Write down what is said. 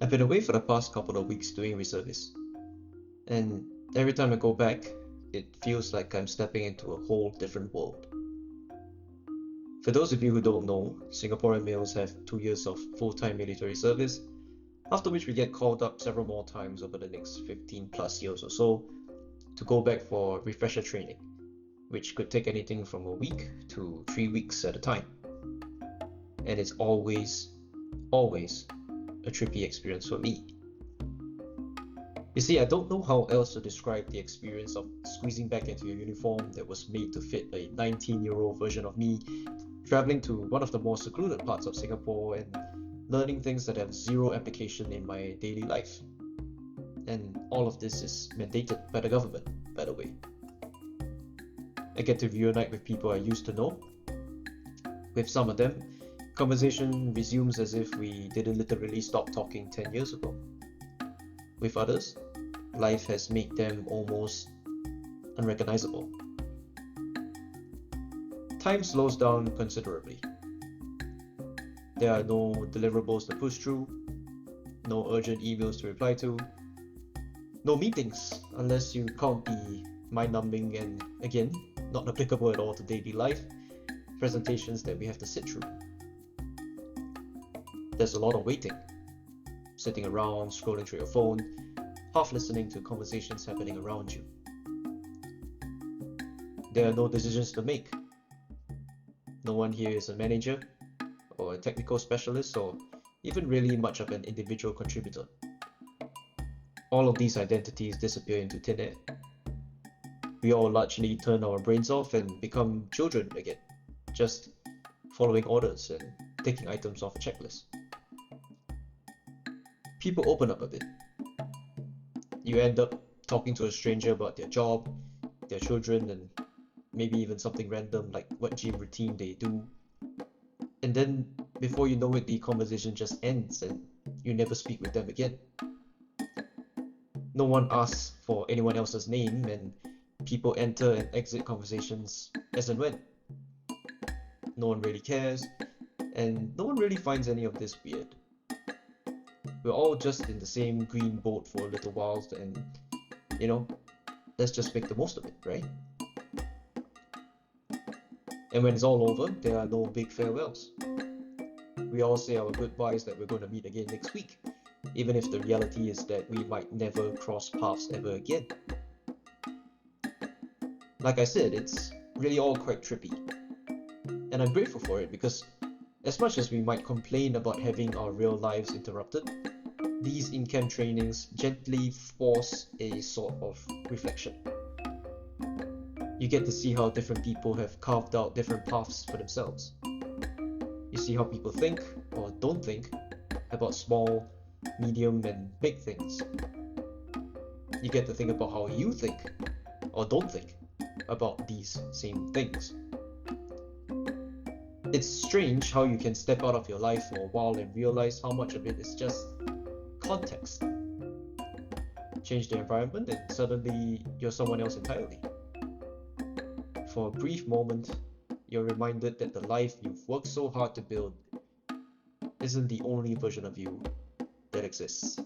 I've been away for the past couple of weeks doing Reservist, and every time I go back, it feels like I'm stepping into a whole different world. For those of you who don't know, Singaporean males have 2 years of full-time military service, after which we get called up several more times over the next 15 plus years or so to go back for refresher training, which could take anything from a week to 3 weeks at a time. And it's always a trippy experience for me. You see, I don't know how else to describe the experience of squeezing back into a uniform that was made to fit a 19-year-old version of me, traveling to one of the more secluded parts of Singapore and learning things that have zero application in my daily life. And all of this is mandated by the government, by the way. I get to reunite with people I used to know. With some of them, conversation resumes as if we didn't literally stop talking 10 years ago. With others, life has made them almost unrecognizable. Time slows down considerably. There are no deliverables to push through, no urgent emails to reply to, no meetings unless you count the mind-numbing and, again, not applicable at all to daily life, presentations that we have to sit through. There's a lot of waiting, sitting around, scrolling through your phone, half listening to conversations happening around you. There are no decisions to make. No one here is a manager, or a technical specialist, or even really much of an individual contributor. All of these identities disappear into thin air. We all largely turn our brains off and become children again, just following orders and taking items off a checklist. People open up a bit. You end up talking to a stranger about their job, their children, and maybe even something random like what gym routine they do. And then, before you know it, the conversation just ends and you never speak with them again. No one asks for anyone else's name, and people enter and exit conversations as and when. No one really cares, and no one really finds any of this weird. We're all just in the same green boat for a little while, and let's just make the most of it, right? And when it's all over, there are no big farewells. We all say our goodbyes that we're going to meet again next week, even if the reality is that we might never cross paths ever again. Like I said, it's really all quite trippy. And I'm grateful for it because as much as we might complain about having our real lives interrupted, these in-camp trainings gently force a sort of reflection. You get to see how different people have carved out different paths for themselves. You see how people think, or don't think, about small, medium, and big things. You get to think about how you think, or don't think, about these same things. It's strange how you can step out of your life for a while and realize how much of it is just context. Change the environment and suddenly you're someone else entirely. For a brief moment, you're reminded that the life you've worked so hard to build isn't the only version of you that exists.